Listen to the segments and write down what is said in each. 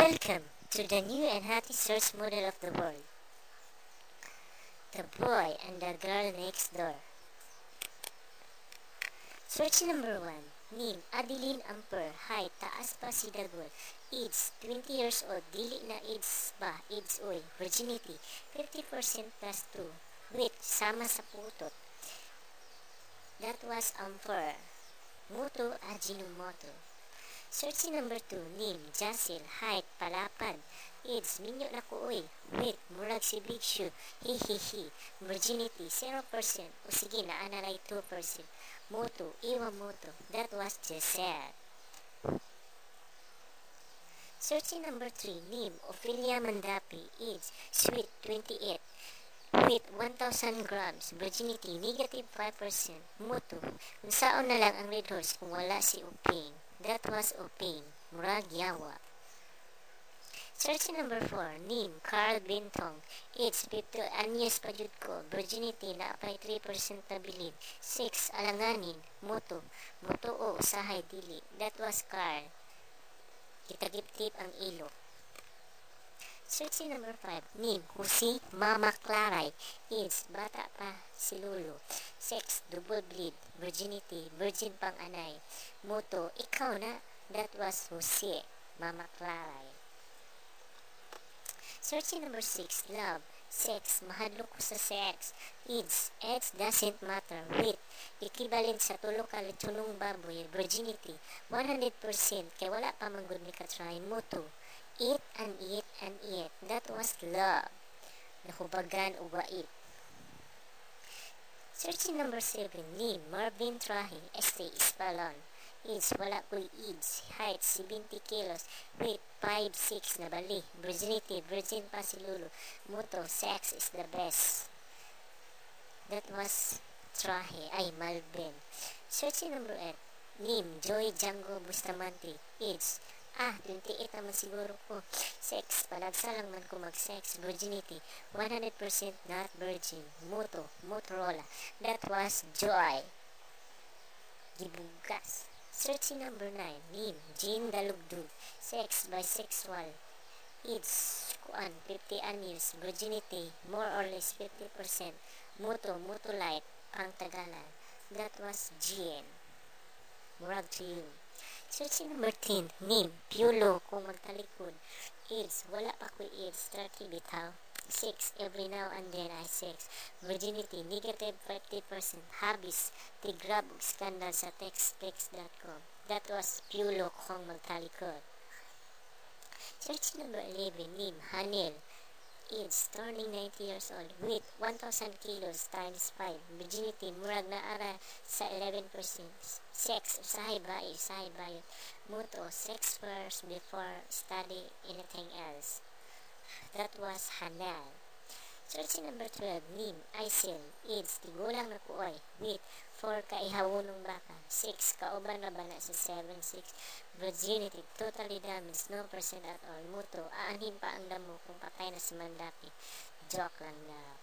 Welcome to the new and hottest search model of the world, The Boy and the Girl Next Door. Search number 1. Name, Adeline Amper. Height, taas pa si Dagol. Age, 20 years old. Dili na age ba? Age oy. Virginity, 50% plus 2. Weight, sama sa putot. That was Amper. Moto, Ajinomoto. Search number 2. Name, Jacel. Height, palapad. Age, minyo na ko oy. Weight, murag si Big Shoe. Hihihi. Virginity, 0%. O sige, naanalay 2%. Moto, Iwamoto. That was Giselle. Search number 3. Name, Ophelia Mandapi. Age, sweet, 28. Weight, 1,000 grams. Virginity, negative 5%. Moto, unsaon na lang ang red horse kung wala si Uping. That was Uping. Murag yawa. Search number 4. Name, Carl Bentong. Age, 50 anyos pa jud ko. Virginity, naapay 3% tabilin. 6. Alanganin. Moto. Moto o usahay dili. That was Carl. Kitagip-tip ang ilo. Search number 5. Name, Jose Mama Claray. Age, bata pa si Lolo. Sex, double bleed. Virginity, virgin pang anay. Moto, ikaw na. That was Jose Mama Claray. Search number 6. Love, sex, mahadlok ko sa sex. Age doesn't matter. Weight, equivalent sa tulo ka litunong baboy. Virginity, 100%. Kay wala pa manggod ni katry. Moto, eat and eat and eat. That was love. Nahubagan o wait. Search number 7. Name, Marvin Trahi. Este, Espalon. Age, wala ko'y age. Height, 70 kilos. Weight, 5'6" na bali. Virginity, virgin pa si Lulu. Moto, sex is the best. That was Trahe, ay Malvin. Search number 8. Name, Joy Django Bustamante. Age, 28 naman siguro ko. Sex, palagsa lang man ko mag-sex. Virginity, 100% not virgin. Moto, Motorola. That was Joy. Gibugas. Search number 9. Name, Jean Dalugdug. Sex, bisexual. Age, 50 anyos. Virginity, more or less 50%. Moto, Motolite, pang Tagalan. That was Jean. Murag to you. Search number 10. Name, Piolo, kung magtalikod. Age, wala pa ko age. 30 bitaw. 6. Every now and then I sex. Virginity, negative 50%. Hobbies, tigrab ug skandal sa texttext.com. That was Piolo kung magtalikod. Search number 11. Name, Hanel. Age, turning 90 years old. Weight, 1,000 kilos times 5. Virginity, murag na ara sa 11%. Sex, usahay bayot. Moto, sex first before study anything else. That was Hanel. Search number 12. Name, Aisel. Age, tigulang na kuoy. Weight, 4 ka ihawunong baka. 6 kauban na bana sa 7'6". Virginity, totally damaged, no percent at all. Moto, aanhin pa ang damo kung patay na si Mandapi. Joke lang daw.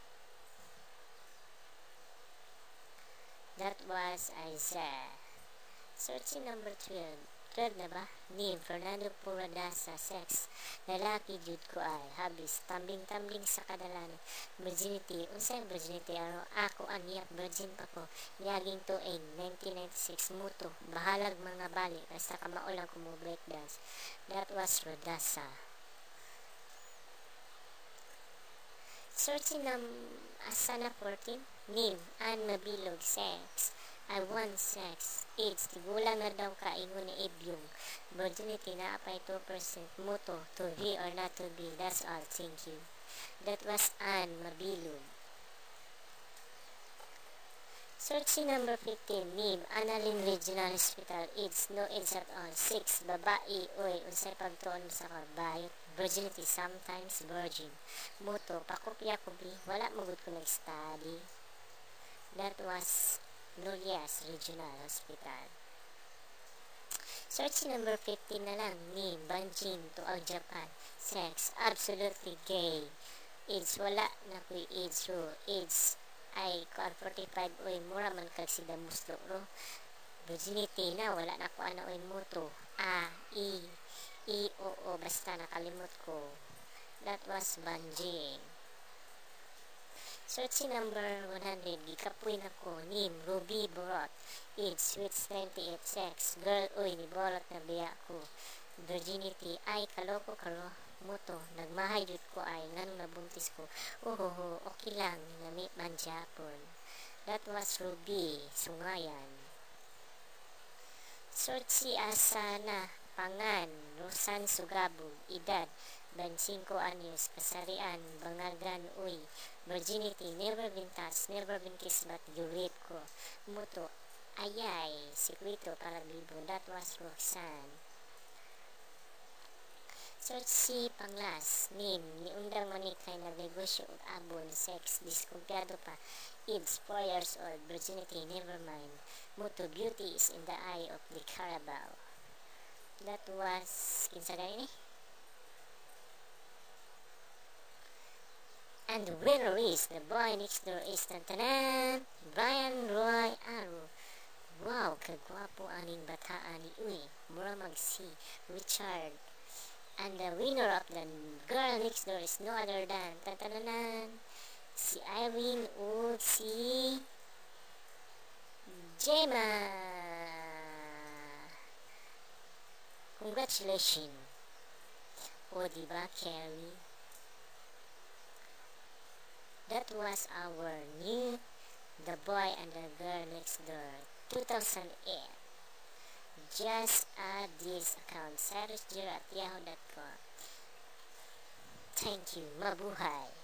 That was Isaiah. Search number 12. 12 na ba? Name, Fernando Puradasa. Sex, lalaki jud ko ay. Habis, tambling-tambling sa kadalan. Virginity, unsay virginity araw? Ako aniyak, virgin pa ko. Niyaging tuig, 1996. Moto, bahalag mga bali. Basta ka maulang ko mo breakdance. That was Rodasa. Searching ng Asana 14. Name, Ann Mabilog. Sex, I want sex. Age, tigulang na daw ka ingon ni Ebyong. Virginity, naapay 2%. Moto, to be or not to be. That's all. Thank you. That was Ann Mabilog. Searching number 15. Name, Annalyn Regional Hospital. Age, no age at all. 6. Babae, oy, unsay pagtuon sa karbayot. Virginity, sometimes virgin. Moto, pakopya ko bi. Wala magud ko nag-study. That was Nolias Regional Hospital. Search number 15 na lang. Name, Banjin, Tuaw, Japan. Sex, absolutely gay. Age, wala na ko'y age rule. Age, ay 45 oy, mura man kag si Damuslo ro. Virginity na, wala na ko ana oy moto. oo, basta nakalimot ko. That was Banjing. Search number 100, gikapoy na ko, name, Ruby Borot, age, sweet 98, sex, girl, uy, niborot na biya ko, virginity, ay, kaloko karo, muto, nagmahayod ko ay, nganong nabuntis ko, ohoho, okay lang, nami man Japon. That was Ruby, Sungayan. Search Asana, Pangan, Rosan Sugabog, edad, 25 anyos, kasarian, bangagan, uy, virginity, never been touched, never been kissed, but you rape ko. Muto, ayay, sikwito para bibo, that was Roxanne. Search si Panglas, name, niundang manikay na negosyo o abon, sex, diskumpiyado pa, age, 4 years old, virginity, never mind. Muto, beauty is in the eye of the Carabao. That was, kinsa gani ni? And the winner is the boy next door is tantanan, Brian Roy Aro. Wow, kagwapo aning bataan ni Uy, mura si Richard. And the winner of the girl next door is no other than tantanan, si Irene o si Gemma. Congratulations. O diba, Carrie? That was our new The Boy and the Girl Next Door 2008. Just add this account, cyrusjiro@yahoo.com. Thank you. Mabuhay.